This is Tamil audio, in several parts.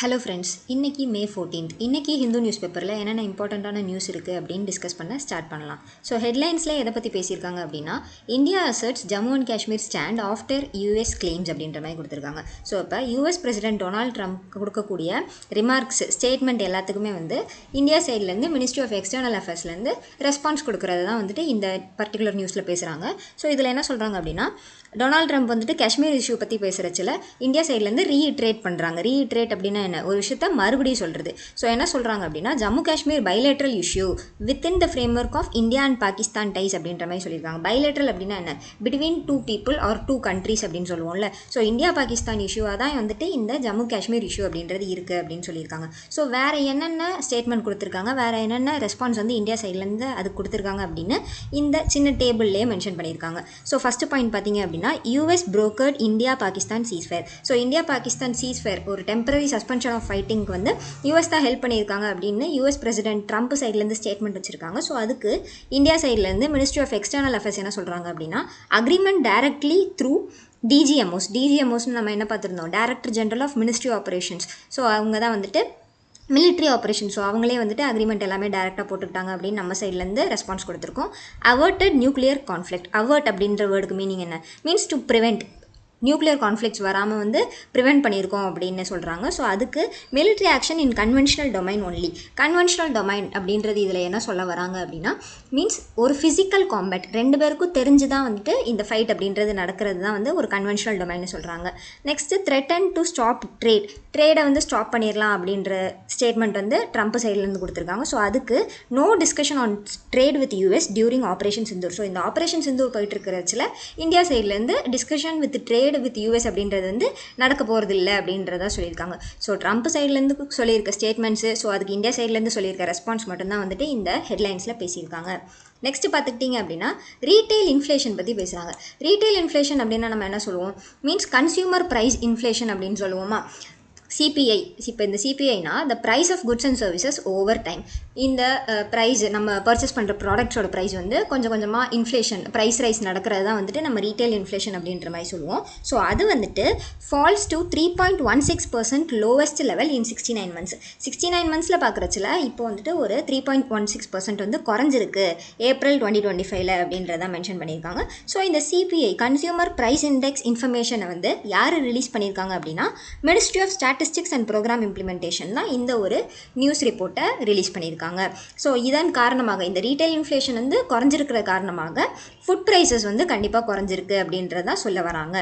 ஹலோ ஃப்ரெண்ட்ஸ், இன்றைக்கி மே 14th. இன்றைக்கி ஹிந்து நியூஸ் பேப்பரில் என்னென்ன இம்பார்ட்டண்ட்டான நியூஸ் இருக்குது அப்படின்னு டிஸ்கஸ் பண்ண ஸ்டார்ட் பண்ணலாம். ஸோ ஹெட்லைன்ஸில் எதை பற்றி பேசியிருக்காங்க அப்படின்னா, India asserts Jammu and Kashmir stand after US claims அப்படின்ற மாதிரி கொடுத்துருக்காங்க. ஸோ இப்போ யூஎஸ் பிரசிடென்ட் டொனால்ட் ட்ரம்ப் கொடுக்கக்கூடிய ரிமார்க்ஸ் ஸ்டேட்மெண்ட் எல்லாத்துக்குமே இந்தியா சைட்லேருந்து மினிஸ்ட்ரி ஆஃப் எக்ஸ்டர்னல் அஃபேர்ஸ்லேருந்து ரெஸ்பான்ஸ் கொடுக்குறது தான் இந்த பர்டிகுலர் நியூஸில் பேசுகிறாங்க. ஸோ இதில் என்ன சொல்கிறாங்க அப்படின்னா, டொனால்ட் ட்ரம்ப் காஷ்மீர் இஷ்யூ பற்றி பேசுகிறச்சில் இந்தியா சைட்லேருந்து ரீஇட்ரேட் பண்ணுறாங்க. ரீஇட்ரேட் அப்படின்னா என்ன, ஒரு விஷயத்த மறுபடியும் சொல்கிறது. ஸோ என்ன சொல்கிறாங்க அப்படின்னா, Jammu Kashmir bilateral issue within the framework of India and Pakistan ties அப்படின்ற மாதிரி சொல்லியிருக்காங்க. பைலேட்ரல் அப்படின்னா என்ன, between two people or two countries அப்படின்னு சொல்லுவோம்ல. ஸோ இந்தியா பாகிஸ்தான் இஷ்யூவாக தான் இந்த ஜம்மு காஷ்மீர் இஷ்யூ அப்படின்றது இருக்குது அப்படின்னு சொல்லியிருக்காங்க. ஸோ வேறு என்னென்ன ஸ்டேட்மெண்ட் கொடுத்துருக்காங்க, வேறு என்னென்ன ரெஸ்பான்ஸ் இந்தியா சைட்லேருந்து அதுக்கு கொடுத்துருக்காங்க அப்படின்னு இந்த சின்ன டேபிள்லேயே மென்ஷன் பண்ணியிருக்காங்க. ஸோ ஃபஸ்ட்டு பாயிண்ட் பார்த்தீங்க அப்படின்னா, US brokered India Pakistan ceasefire. So India Pakistan ceasefire ஒரு டெம்பரரி சஸ்பென்ஷன் ஆஃப் ஃபைட்டிங்க்கு US தான் ஹெல்ப் பண்ணியிருக்காங்க அப்படின்னு US பிரசிடென்ட் ட்ரம்ப் சைட்லேருந்து ஸ்டேட்மெண்ட் வச்சுருக்காங்க. ஸோ அதுக்கு இந்தியா சைட்லேருந்து மினிஸ்ட்ரி ஆஃப் எக்ஸ்டர்னல் அஃபேர்ஸ் என்ன சொல்கிறாங்க அப்படின்னா, அக்ரிமெண்ட் டைரக்ட்லி த்ரூ டிஜிஎம்ஓஸ்னு நம்ம என்ன பார்த்துருந்தோம், director general of ministry operations. So அவங்க தான் மிலிட்ரி ஆப்ரேஷன். ஸோ அவங்களே அக்ரிமெண்ட் எல்லாமே டேரெக்டாக போட்டுக்கிட்டாங்க அப்படின்னு நம்ம சைட்லேருந்து ரெஸ்பான்ஸ் கொடுத்துருக்கோம். அவர்டட் நியூக்ளியர் கான்ஃப்ளிக்ட். அவர்ட் அப்படின்ற வேர்டுக்கு மீனிங் என்ன, means to prevent nuclear conflicts வராமல் ப்ரிவெண்ட் பண்ணியிருக்கோம் அப்படின்னு சொல்கிறாங்க. ஸோ அதுக்கு மிலிட்ரி ஆக்ஷன் இன் conventional domain only. Conventional domain அப்படின்றது இதில் என்ன சொல்ல வராங்க அப்படின்னா, மீன்ஸ் ஒரு ஃபிசிக்கல் காம்பேட் ரெண்டு பேருக்கும் தெரிஞ்சு தான் இந்த ஃபைட் அப்படின்றது நடக்கிறது தான் ஒரு கன்வென்ஷனல் டொமைன்னு சொல்கிறாங்க. நெக்ஸ்ட்டு த்ரெட்டன் டு ஸ்டாப் ட்ரேடை ஸ்டாப் பண்ணிடலாம் அப்படின்ற ஸ்டேட்மெண்ட் ட்ரம்ப் சைட்லேருந்து கொடுத்துருக்காங்க. ஸோ அதுக்கு no discussion on trade with US during operation Sindoor. So இந்த ஆப்ரேஷன் சிந்தூர் போயிட்டு இருக்கிறச்சில் இந்தியா சைட்லேருந்து discussion with trade with US அப்படின்றது நடக்க போகிறது இல்லை அப்படின்றத சொல்லியிருக்காங்க. ஸோ ட்ரம்ப் சைட்லேருந்து சொல்லியிருக்க ஸ்டேட்மெண்ட்ஸு, ஸோ அதுக்கு இந்தியா சைட்லேருந்து சொல்லியிருக்க ரெஸ்பான்ஸ் மட்டும்தான் இந்த ஹெட்லைன்ஸில் பேசியிருக்காங்க. நெக்ஸ்ட் பார்த்துக்கிட்டிங்க அப்படின்னா, ரீட்டைல் இன்ஃப்ளேஷன் பற்றி பேசுகிறாங்க. ரீட்டைல் இன்ஃப்ளேஷன் அப்படின்னா நம்ம என்ன சொல்லுவோம், மீன்ஸ் கன்சியூமர் ப்ரைஸ் இன்ஃப்ளேஷன் அப்படின்னு சொல்லுவோமா. சிபிஐ, இப்போ இந்த சிபிஐனா the price of goods and services over time. இந்த ப்ரைஸ் நம்ம பர்ச்சேஸ் பண்ணுற ப்ராடக்ட்ஸோட ப்ரைஸ் கொஞ்சம் கொஞ்சமாக இன்ஃப்ளேஷன் ப்ரைஸ் ரைஸ் நடக்கிறது தான் நம்ம ரீட்டைல் இன்ஃப்ளேஷன் அப்படின்ற மாதிரி சொல்லுவோம். ஸோ அது falls to 3.16% lowest level in 69 months. 69 monthsல பார்க்குறச்சில் இப்போ ஒரு 3.16% குறைஞ்சிருக்கு ஏப்ரல் 2025 அப்படின்றத மென்ஷன் பண்ணியிருக்காங்க. ஸோ இந்த சிபிஐ கன்சியூமர் ப்ரைஸ் இண்டெக்ஸ் இன்ஃபர்மேஷனை யார் ரிலீஸ் பண்ணியிருக்காங்க அப்படின்னா, ministry of statistics and programme implementation தான் இந்த ஒரு நியூஸ் ரிப்போர்ட்டை ரிலீஸ் பண்ணியிருக்காங்க. ஸோ இதன் காரணமாக இந்த ரீட்டைல் இன்ஃப்ளேஷன் குறைஞ்சிருக்கிற காரணமாக ஃபுட் ப்ரைஸஸ் கண்டிப்பாக குறைஞ்சிருக்கு அப்படின்றத சொல்ல வராங்க.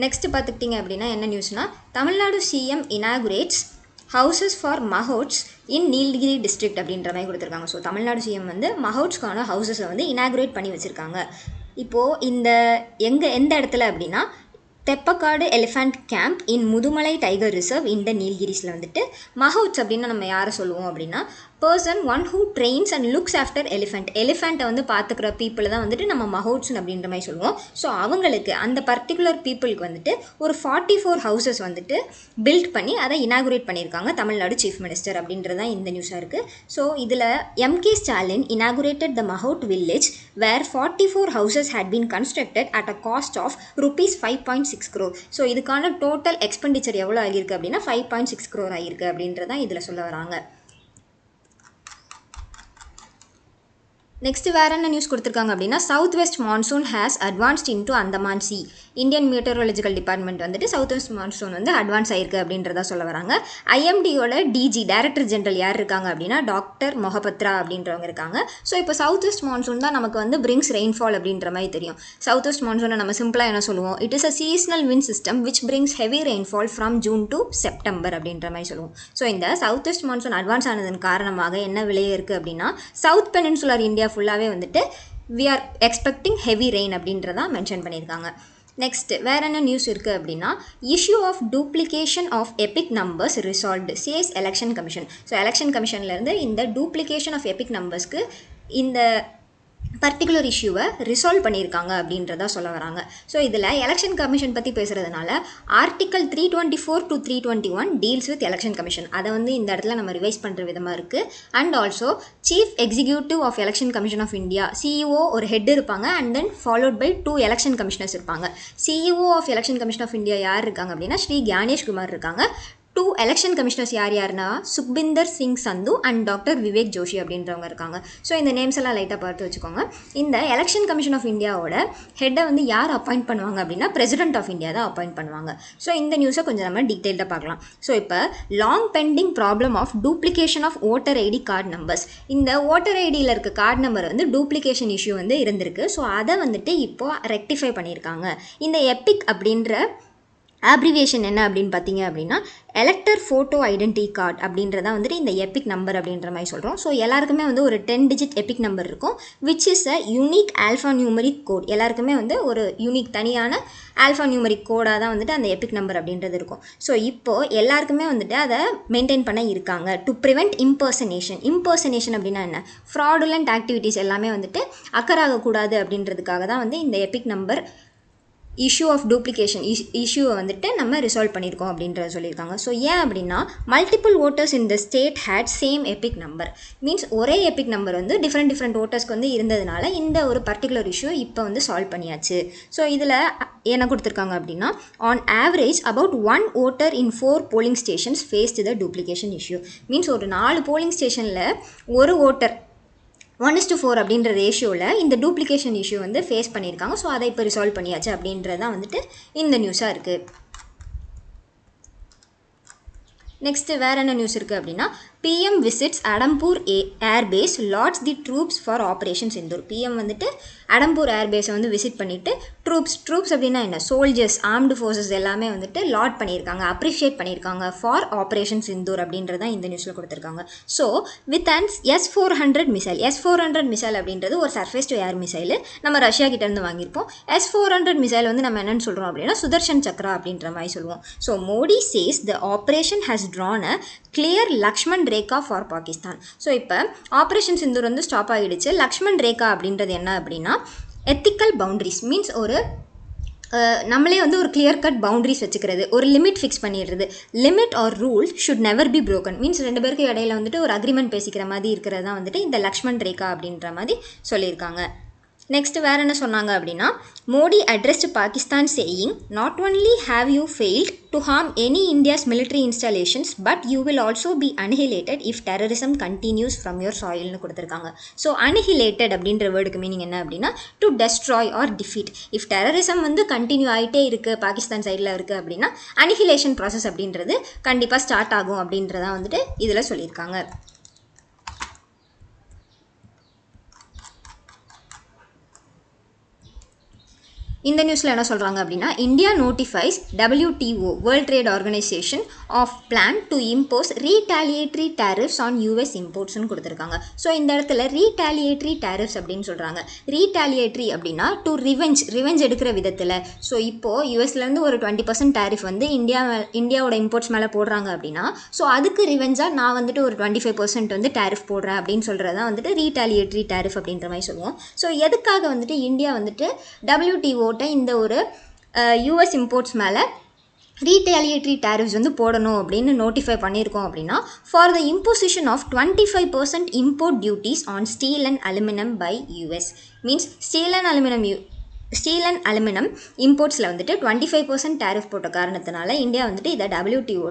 நெக்ஸ்ட் பார்த்துக்கிட்டிங்க அப்படின்னா என்ன நியூஸ்னா, Tamil Nadu CM inaugurates houses for mahouts in Nilgiri district அப்படின்ற மாதிரி கொடுத்துருக்காங்க. ஸோ தமிழ்நாடு சிஎம் மஹோட்ஸ்க்கான ஹவுசஸை இனாகுரேட் பண்ணி வச்சுருக்காங்க. இப்போது இந்த எந்த இடத்துல அப்படின்னா, Theppakadu elephant camp in Mudumalai tiger reserve இந்த நீல்கிரிஸில் மஹவுட்ஸ் அப்படின்னு நம்ம யாரை சொல்லுவோம் அப்படின்னா, person one who trains and looks after எலிஃபெண்ட்டை பார்த்துக்கிற பீப்புளை தான் நம்ம மஹவுட்ஸ் அப்படின்ற மாதிரி சொல்லுவோம். ஸோ அவங்களுக்கு அந்த பர்டிகுலர் பீப்புளுக்கு ஒரு 44 ஹவுசஸ் பில்ட் பண்ணி அதை இனாகுரேட் பண்ணியிருக்காங்க தமிழ்நாடு சீஃப் மினிஸ்டர் அப்படின்றதான் இந்த நியூஸாக இருக்குது. ஸோ இதில் MK Stalin inaugurated the mahout village where 44 houses had been constructed at a cost of rupees 5.6 crore. So இதுக்கான டோட்டல் எக்ஸ்பெண்டிச்சர் எவ்வளோ ஆகியிருக்கு அப்படின்னா 5.6 crore ஆகியிருக்கு அப்படின்றதான் இதில் சொல்ல வராங்க. நெக்ஸ்ட் வேறு என்ன நியூஸ் கொடுத்துருக்காங்க அப்படின்னா, south west monsoon has advanced into Andaman sea. Indian meteorological department south west monsoon advance ஆயிருக்கு அப்படின்றத சொல்ல வராங்க. IMDயோட DG டைரக்டர் ஜெனரல் யார் இருக்காங்க அப்படின்னா, டாக்டர் மொஹபத்ரா அப்படின்றவங்க இருக்காங்க. ஸோ இப்போ சவுத் வெஸ்ட் மான்சூன் தான் நமக்கு பிரிங்ஸ் ரெயின்ஃபால் அப்படின்ற மாதிரி தெரியும். சவுத் வெஸ்ட் மான்சூனை நம்ம சிம்பிளாக என்ன சொல்லுவோம், it is a seasonal wind system which brings heavy rainfall from June to September அப்படின்ற மாதிரி சொல்லுவோம். ஸோ இந்த சவுத் வெஸ்ட் மான்சூன் அட்வான்ஸ் ஆனதன் காரணமாக என்ன விளைய இருக்குது அப்படின்னா, சவுத் பெனின்சுலர் இந்தியா ஃபுல்லாகவே we are expecting heavy rain அப்படின்றதான் மென்ஷன் பண்ணியிருக்காங்க. நெக்ஸ்ட் வேறு என்ன நியூஸ் இருக்குது அப்படின்னா, issue of duplication of EPIC numbers resolved says election commission. So election கமிஷன்லேருந்து இந்த டூப்ளிகேஷன் ஆஃப் எபிக் நம்பர்ஸ்க்கு இந்த பர்டிகுலர் இஷ்யூவை ரிசால்வ் பண்ணியிருக்காங்க அப்படின்றதா சொல்ல வராங்க. ஸோ இதில் எலெக்ஷன் கமிஷன் பற்றி பேசுகிறதுனால article 324 to 321 deals with election commission, அதை வந்து இந்த இடத்துல நம்ம ரிவைஸ் பண்ணுற விதமாக இருக்குது. And also chief executive of election commission of India, CEO ஒரு ஹெட் இருப்பாங்க, and then followed by 2 election commissioners இருப்பாங்க. CEO of election commission of India யார் இருக்காங்க அப்படின்னா ஸ்ரீ ஞானேஷ் குமார் இருக்காங்க. 2 எலெக்ஷன் கமிஷனர்ஸ் யாருன்னா சுக்பிந்தர் சிங் சந்து அண்ட் டாக்டர் விவேக் ஜோஷி அப்படின்றவங்க இருக்காங்க. ஸோ இந்த நேம்ஸ் எல்லாம் லைட்டாக பார்த்து வச்சுக்கோங்க. இந்த எலெக்ஷன் கமிஷன் ஆஃப் இந்தியாவோட ஹெட்டை வந்து யார் அப்பாயிண்ட் பண்ணுவாங்க அப்படின்னா பிரசிடென்ட் ஆஃப் இந்தியா தான் அப்பாயிண்ட் பண்ணுவாங்க. ஸோ இந்த நியூஸை கொஞ்சம் நம்ம டீட்டெயில்டாக பார்க்கலாம். ஸோ இப்போ long pending problem of duplication of voter ID card numbers, இந்த ஓட்டர் ஐடியில் இருக்க கார்டு நம்பர் வந்து டூப்ளிகேஷன் இஷ்யூ வந்து இருந்திருக்கு. ஸோ அதை வந்துட்டு இப்போது ரெக்டிஃபை பண்ணியிருக்காங்க. இந்த எபிக் அப்படின்ற ஆப்ரிவேஷன் என்ன அப்படின்னு பார்த்தீங்க அப்படின்னா எலெக்டர் ஃபோட்டோ ஐடென்டி கார்டு அப்படின்றத வந்துட்டு இந்த எபிக் நம்பர் அப்படின்ற மாதிரி சொல்கிறோம். ஸோ எல்லாருக்குமே வந்து ஒரு 10 டிஜிட் எபிக் நம்பர் இருக்கும், which is a unique alphanumeric code. எல்லாருக்குமே வந்து ஒரு யூனிக் தனியான ஆல்ஃபா நியூமரிக் கோடாக தான் வந்துட்டு அந்த எபிக் நம்பர் அப்படின்றது இருக்கும். ஸோ இப்போது எல்லாருக்குமே வந்துட்டு அதை மெயின்டைன் பண்ண இருக்காங்க டு ப்ரிவெண்ட் இம்பர்சனேஷன். இம்பர்சனேஷன் அப்படின்னா என்ன, ஃப்ராடுலண்ட் ஆக்டிவிட்டீஸ் எல்லாமே வந்துட்டு அக்கறாகக்கூடாது அப்படின்றதுக்காக தான் வந்து இந்த EPIC number issue of duplication இஷ்யூவை வந்துட்டு நம்ம ரிசால்வ் பண்ணியிருக்கோம் அப்படின்றத சொல்லியிருக்காங்க. ஸோ ஏன் அப்படின்னா மல்டிபிள் ஓட்டர்ஸ் இந்த state had same EPIC number, means ஒரே எபிக் நம்பர் வந்து டிஃப்ரெண்ட் ஓட்டர்ஸ்க்கு வந்து இருந்ததுனால இந்த ஒரு பர்டிகுலர் இஷ்யூ இப்போ வந்து சால்வ் பண்ணியாச்சு. ஸோ இதில் என்ன கொடுத்துருக்காங்க அப்படின்னா on average about 1 voter in 4 polling stations faced the duplication issue. Means ஒரு 4 போலிங் ஸ்டேஷனில் ஒரு ஓட்டர் 1:4 அப்படின்ற ரேஷியோவில் இந்த டூப்ளிகேஷன் இஷ்யூ வந்து ஃபேஸ் பண்ணியிருக்காங்க. ஸோ அதை இப்போ ரிசால்வ் பண்ணியாச்சு அப்படின்றதான் வந்துட்டு இந்த நியூஸாக இருக்குது. நெக்ஸ்ட்டு வேறு என்ன நியூஸ் இருக்குது அப்படின்னா PM visits Adampur air base lots the troops for operation Sindoor. PM வந்துட்டு அடம்பூர் ஏர்பேஸை வந்து விசிட் பண்ணிவிட்டு ட்ரூப்ஸ் அப்படின்னா என்ன, சோல்ஜர்ஸ், ஆர்ம்டு ஃபோர்ஸஸ் எல்லாமே வந்துட்டு லாட் பண்ணியிருக்காங்க, அப்ரிஷியேட் பண்ணியிருக்காங்க ஃபார் ஆப்ரேஷன் சிந்தூர் அப்படின்றதான் இந்த நியூஸில் கொடுத்துருக்காங்க. So with and S-400 missile, S-400 missile அப்படின்றது ஒரு சர்ஃபேஸ் டு ஏர் மிசைல், நம்ம ரஷ்யா கிட்டேருந்து வாங்கியிருப்போம். S-400 மிசைல் வந்து நம்ம என்னென்னு சொல்கிறோம் அப்படின்னா சுதர்ஷன் சக்ரா அப்படின்ற மாதிரி சொல்லுவோம். So Modi says the operation has drawn a clear Lakshman Rekha for Pakistan. So இப்போ ஆப்ரேஷன் சிந்தூர் வந்து ஸ்டாப் ஆகிடுச்சு. லக்ஷ்மண் ரேகா அப்படின்றது என்ன அப்படின்னா எத்திக்கல் பவுண்ட்ரிஸ், மீன்ஸ் ஒரு நம்மளே வந்து ஒரு கிளியர் கட் பவுண்ட்ரிஸ் வச்சுக்கிறது, ஒரு லிமிட் ஃபிக்ஸ் பண்ணிடுறது. Limit or rule should never be broken, means 2 பேருக்கு இடையில வந்துட்டு ஒரு அக்ரிமெண்ட் பேசிக்கிற மாதிரி இருக்கிறது தான் வந்துட்டு இந்த லக்ஷ்மண் ரேகா அப்படின்ற மாதிரி சொல்லியிருக்காங்க. நெக்ஸ்ட் வேறு என்ன சொன்னாங்க அப்படின்னா Modi addressed Pakistan saying not only have you failed to harm any India's military installations but you will also be annihilated if terrorism continues from your சாயில்னு கொடுத்துருக்காங்க. ஸோ அன்ஹிலேட்டட் அப்படின்ற வேர்டுக்கு மீனிங் என்ன அப்படின்னா to destroy or defeat. If terrorism வந்து கண்டினியூ ஆகிட்டே இருக்குது பாகிஸ்தான் சைடில் இருக்குது அப்படின்னா அன்ஹிலேஷன் ப்ராசஸ் அப்படின்றது கண்டிப்பாக ஸ்டார்ட் ஆகும் அப்படின்றதான் வந்துட்டு இதில் சொல்லியிருக்காங்க. இந்த நியூஸில் என்ன சொல்கிறாங்க அப்படின்னா India notifies WTO world trade organisation of plan to impose retaliatory tariffs on US இம்போர்ட்ஸ்னு கொடுத்துருக்காங்க. ஸோ இந்த இடத்துல ரீடாலியேட்ரி டேரிஃப்ஸ் அப்படின்னு சொல்கிறாங்க. ரீடாலியேட்ரி அப்படின்னா டு ரிவெஞ்ச் எடுக்கிற விதத்தில். ஸோ இப்போது யூஎஸ்லேருந்து ஒரு 20% டேரிஃப் வந்து இந்தியாவோட இம்போர்ட்ஸ் மேலே போடுறாங்க அப்படின்னா ஸோ அதுக்கு ரிவெஞ்சாக நான் வந்துட்டு ஒரு 25% வந்து டேரிஃப் போடுறேன் அப்படின்னு சொல்கிறது தான் வந்துட்டு ரீடாலியேட்ரி டேரிஃப் அப்படின்ற மாதிரி சொல்லுவோம். ஸோ எதுக்காக வந்துட்டு இந்தியா வந்துட்டு WTO இந்த ஒரு US இம்போர்ட்ஸ் மேலே ரீடாலியேட்ரி டேரிஃப்ஸ் வந்து போடணும் அப்படின்னு நோட்டிஃபை பண்ணியிருக்கோம் அப்படின்னா for the imposition of 25% import duties on steel and aluminium by US. Means steel and aluminium இம்போர்ட்ஸில் வந்துட்டு 25% டேரிஃப் போட்ட காரணத்தினால இந்தியா வந்துட்டு இதை WTO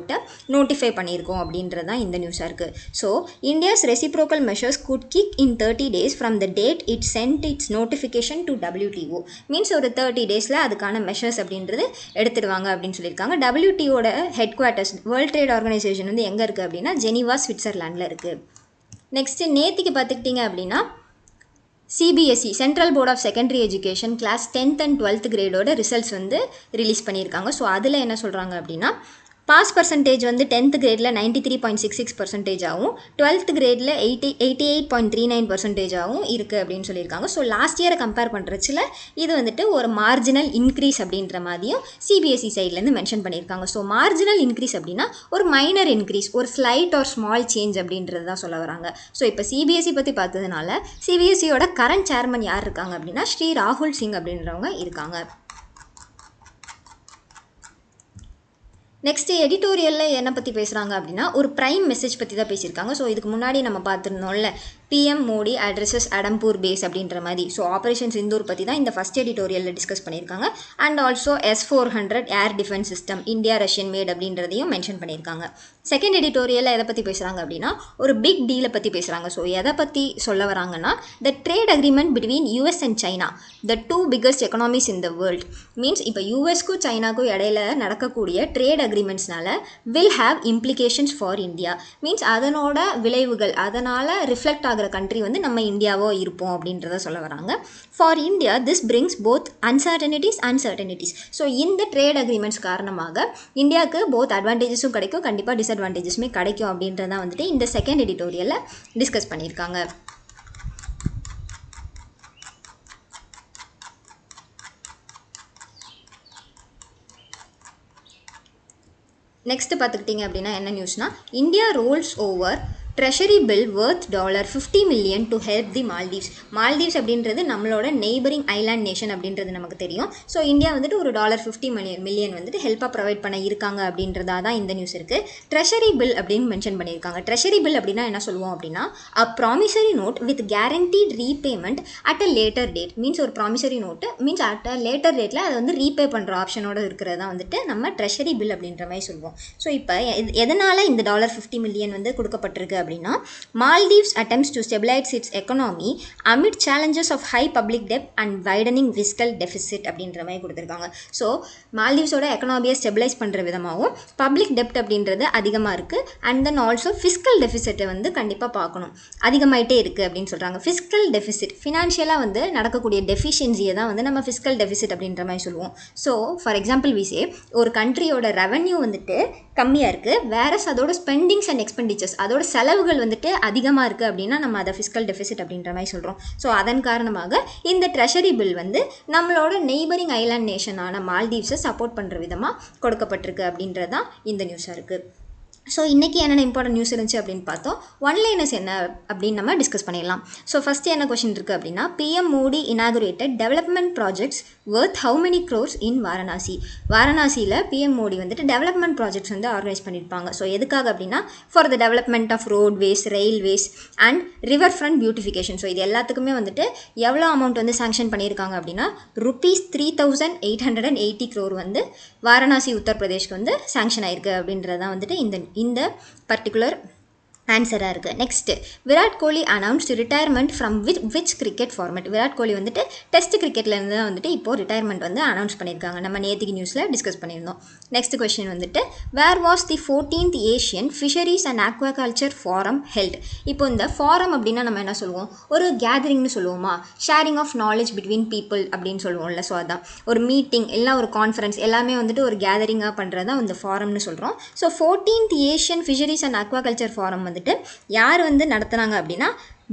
நோட்டிஃபை பண்ணியிருக்கோம் அப்படின்றது தான் இந்த நியூஸாக இருக்குது. So India's reciprocal measures could kick in 30 days from the date it sent its notification to WTO. Means ஒரு 30 daysல அதுக்கான மெஷர்ஸ் அப்படின்றது எடுத்துடுவாங்க அப்படின்னு சொல்லியிருக்காங்க. WTOட headquarters world trade organisation வந்து எங்கே இருக்குது அப்படின்னா ஜெனீவா, ஸ்விட்சர்லாண்டில் இருக்குது. நெக்ஸ்ட்டு நேற்றுக்கு பார்த்துக்கிட்டிங்க அப்படின்னா CBSE central board of secondary education class 10th and 12th கிரேடோட ரிசல்ட்ஸ் வந்து ரிலீஸ் பண்ணியிருக்காங்க. ஸோ அதில் என்ன சொல்கிறாங்க அப்படின்னா பாஸ் பர்சன்டேஜ் வந்து 10th கிரேடில் 93.66% ஆகும், 12th கிரேடில் 88.39% ஆகும் இருக்குது அப்படின்னு சொல்லியிருக்காங்க. ஸோ லாஸ்ட் இயரை கம்பேர் பண்ணுறச்சில் இது வந்துட்டு ஒரு மார்ஜினல் இன்க்ரீஸ் அப்படின்ற மாதிரியும் சிபிஎஸ்சி சைட்லேருந்து மென்ஷன் பண்ணியிருக்காங்க. ஸோ மார்ஜினல் இன்க்ரீஸ் அப்படின்னா ஒரு மைனர் இன்க்ரீஸ், ஒரு ஸ்லைட் ஆர் ஸ்மால் சேஞ்ச் அப்படின்றது தான் சொல்ல வராங்க. ஸோ இப்போ சிபிஎஸ்சி பற்றி பார்த்ததுனால சிபிஎஸ்சியோட கரண்ட் சேர்மன் யார் இருக்காங்க அப்படின்னா ஸ்ரீ ராகுல் சிங் அப்படின்றவங்க இருக்காங்க. நெக்ஸ்ட்டு எடிட்டோரியலில் என்ன பற்றி பேசுகிறாங்க அப்படின்னா ஒரு ப்ரைம் மெசேஜ் பற்றி தான் பேசியிருக்காங்க. ஸோ இதுக்கு முன்னாடி நம்ம பார்த்துருந்தோம்ல PM Modi addresses Adampur base அப்படின்ற மாதிரி. ஸோ ஆப்ரேஷன் சிந்தூர் பற்றி தான் இந்த ஃபஸ்ட் எடிட்டோரியலில் டிஸ்கஸ் பண்ணியிருக்காங்க. And also S-400 air defence system India Russian made அப்படின்றதையும் மென்ஷன் பண்ணியிருக்காங்க. செகண்ட் எடிட்டோரியலில் எதை பற்றி பேசுகிறாங்க அப்படின்னா ஒரு பிக் டீலை பற்றி பேசுகிறாங்க. ஸோ எதை பற்றி சொல்ல வராங்கன்னா the trade agreement between US and China, the 2 biggest economies in the world. Means இப்போ யூஎஸ்க்கும் சைனாக்கும் இடையில நடக்கக்கூடிய ட்ரேட் அக்ரிமெண்ட்ஸ்னால will have implications for India. Means அதனோட விளைவுகள், அதனால் ரிஃப்ளெக்ட் ஆகிற கண்ட்ரி வந்து நம்ம இந்தியாவோ இருப்போம் அப்படின்றத சொல்ல வராங்க. For India this brings both uncertainties and certainties. So இந்த ட்ரேட் அக்ரிமெண்ட்ஸ் காரணமாக இந்தியாவுக்கு போத் அட்வான்டேஜஸும் கிடைக்கும், கண்டிப்பாக டிஸ்அட்வான்டேஜஸுமே கிடைக்கும் அப்படின்றதான் வந்துட்டு இந்த செகண்ட் எடிட்டோரியலில் டிஸ்கஸ் பண்ணியிருக்காங்க. நெக்ஸ்ட்டு பார்த்துக்கிட்டிங்க அப்படின்னா என்ன நியூஸ்னா India rolls over treasury bill worth $50 million to help the Maldives. Maldives அப்படின்றது நம்மளோட நெய்பரிங் ஐலாண்ட் நேஷன் அப்படின்றது நமக்கு தெரியும். ஸோ இந்தியா வந்துட்டு ஒரு $50 million வந்துட்டு ஹெல்ப்பாக ப்ரொவைட் பண்ண இருக்காங்க அப்படின்றதா தான் இந்த நியூஸ் இருக்குது. ட்ரெஷரி பில் அப்படின்னு மென்ஷன் பண்ணியிருக்காங்க. ட்ரெஷரி பில் அப்படின்னா என்ன சொல்லுவோம் அப்படின்னா a promissory note with guaranteed repayment at a later date. Means ஒரு promissory note means at a later டேட்டில் அதை வந்து ரீபே பண்ணுற ஆப்ஷனோட இருக்கிறதா வந்துட்டு நம்ம ட்ரெஷரி பில் அப்படின்ற மாதிரி சொல்லுவோம். ஸோ இப்போ எதனால் இந்த $50 million வந்து கொடுக்கப்பட்டிருக்கு அப்படின்னா Maldives attempts to stabilize its economy amid challenges of high public debt and widening fiscal deficit அப்படின்ற மாதிரி கொடுத்துருக்காங்க. ஸோ மால்தீவ்ஸோட எக்கனாமியை ஸ்டெபிலைஸ் பண்ணுற விதமாகவும் பப்ளிக் டெப்ட் அப்படின்றது அதிகமாக இருக்குது அண்ட் தென் ஆல்சோ ஃபிஸ்கல் டெஃபிசிட்டை வந்து கண்டிப்பாக பார்க்கணும், அதிகமாயிட்டே இருக்குது அப்படின்னு சொல்கிறாங்க. ஃபிஸ்கல் டெஃபிசிட் ஃபினான்ஷியலாக வந்து நடக்கக்கூடிய டெஃபிஷியன்சியை தான் வந்து நம்ம ஃபிஸ்கல் டெஃபிசிட் அப்படின்ற மாதிரி சொல்லுவோம். ஸோ ஃபார் எக்ஸாம்பிள் விசே ஒரு கண்ட்ரியோட ரெவன்யூ வந்துட்டு கம்மியாக இருக்குது, வேறஸ் அதோட ஸ்பெண்டிங்ஸ் அண்ட் எக்ஸ்பெண்டிச்சர்ஸ் அதோட செலவுகள் வந்துட்டு அதிகமாக இருக்குது அப்படின்னா நம்ம அதை ஃபிஸ்கல் டெஃபிசிட் அப்படின்ற மாதிரி சொல்கிறோம். ஸோ அதன் காரணமாக இந்த ட்ரெஷரி பில் வந்து நம்மளோட நெய்பரிங் ஐலாண்ட் நேஷனான மால்தீவ்ஸை சப்போர்ட் பண்ணுற விதமாக கொடுக்கப்பட்டிருக்கு அப்படின்றது தான் இந்த நியூஸாக இருக்குது. ஸோ இன்றைக்கி என்னென்ன இம்பார்ட்டன்ட் நியூஸ் இருந்துச்சு அப்படின்னு பார்த்தோம். ஒன்லைனர்ஸ் என்ன அப்படின்னு நம்ம டிஸ்கஸ் பண்ணிடலாம். ஸோ ஃபஸ்ட்டு என்ன கொஷின் இருக்குது அப்படின்னா PM Modi inaugurated development projects worth how many crores in Varanasi. வாரணாசியில் பிஎம் மோடி வந்துட்டு டெவலப்மெண்ட் ப்ராஜெக்ட்ஸ் வந்து ஆர்கனைஸ் பண்ணியிருப்பாங்க. ஸோ எதுக்காக அப்படின்னா for the development of roadways, railways and river front beautification. So இது எல்லாத்துக்குமே வந்துட்டு எவ்வளோ அமௌண்ட் வந்து சாங்ஷன் பண்ணியிருக்காங்க அப்படின்னா ₹3,880 crore வந்து வாரணாசி உத்தரப்பிரதேஷ்க்கு வந்து சாங்ஷன் ஆயிருக்கு அப்படின்றதான் வந்துட்டு இந்த பர்டிகுலர் ஆன்சராக இருக்குது. Next Virat Kohli announced retirement from which cricket format. Virat Kohli வந்துட்டு டெஸ்ட் கிரிக்கெட்லேருந்து தான் வந்துட்டு இப்போது ரிட்டையர்மெண்ட் வந்து அனௌன்ஸ் பண்ணியிருக்காங்க. நம்ம நேற்றுக்கு நியூஸில் டிஸ்கஸ் பண்ணியிருந்தோம். நெக்ஸ்ட் கொஸ்டின் வந்துட்டு where was the 14th Asian fisheries and aquaculture forum held. இப்போ இந்த ஃபாரம் அப்படின்னா நம்ம என்ன சொல்லுவோம், ஒரு கேதரிங்னு சொல்லுவோமா, sharing of knowledge between people அப்படின்னு சொல்லுவோம்ல. ஸோ அதான் ஒரு மீட்டிங் இல்லை ஒரு கான்ஃபரன்ஸ் எல்லாமே வந்துட்டு ஒரு கேதரிங்காக பண்ணுறது தான் இந்த ஃபாரம்னு சொல்கிறோம். So 14th Asian fisheries and aquaculture forum வந்துட்டு யார் வந்து நடத்துனாங்க அப்படின்னா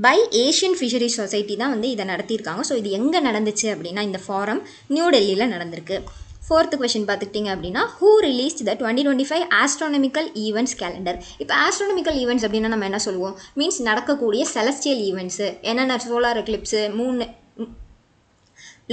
பை ஏஷியன் ஃபிஷரிஸ் சொசைட்டி தான் வந்து இதை நடத்தியிருக்காங்க. ஸோ இது எங்கே நடந்துச்சு அப்படின்னா இந்த ஃபாரம் நியூ டெல்லியில் நடந்திருக்கு. ஃபோர்த்து கொஸ்டின் பார்த்துக்கிட்டிங்க அப்படின்னா who released the 2025 astronomical events calendar. இப்போ ஆஸ்ட்ரானமிக்கல் ஈவெண்ட்ஸ் அப்படின்னா நம்ம என்ன சொல்லுவோம், மீன்ஸ் நடக்கக்கூடிய செலஸ்டியல் ஈவெண்ட்ஸு என்னென்ன solar eclipse,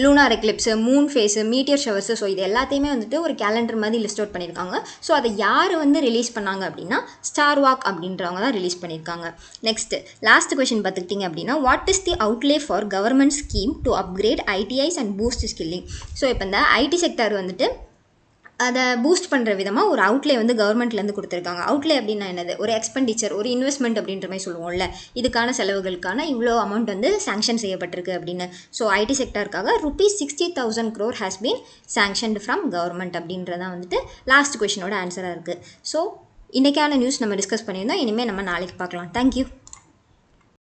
lunar eclipse, moon phase, meteor showers. So இது எல்லாத்தையுமே வந்துட்டு ஒரு கேலண்டர் மாதிரி லிஸ்ட் அவுட் பண்ணியிருக்காங்க. ஸோ அதை யார் வந்து ரிலீஸ் பண்ணாங்க அப்படின்னா ஸ்டார் வாக் அப்படின்றவங்க தான் ரிலீஸ் பண்ணியிருக்காங்க. நெக்ஸ்ட்டு லாஸ்ட் கொஸ்டின் பார்த்துக்கிட்டிங்க அப்படின்னா what is the outlay for government scheme to upgrade ITIs and boost skilling. So இப்போ இந்த ஐடி செக்டர் வந்துட்டு அதை பூஸ்ட் பண்ணுற விதமாக ஒரு அவுட்லே வந்து கவர்மெண்ட்லேருந்து கொடுத்துருக்காங்க. அவுட்லே அப்படின்னா என்னது, ஒரு எக்ஸ்பெண்டிச்சர், ஒரு இன்வெஸ்ட்மெண்ட் அப்படின்ற மாதிரி சொல்லுவோம்ல. இதுக்கான செலவுகளுக்கான இவ்வளோ அமௌண்ட் வந்து சாங்ஷன் செய்யப்பட்டிருக்கு அப்படின்னு. ஸோ ஐடி செக்டருக்காக ₹60,000 crore has been sanctioned from government அப்படின்றதான் வந்துட்டு லாஸ்ட் கொஷினோட ஆன்சராக இருக்குது. ஸோ இன்றைக்கான நியூஸ் நம்ம டிஸ்கஸ் பண்ணியிருந்தோம். இனிமேல் நம்ம நாளைக்கு பார்க்கலாம். தேங்க்யூ.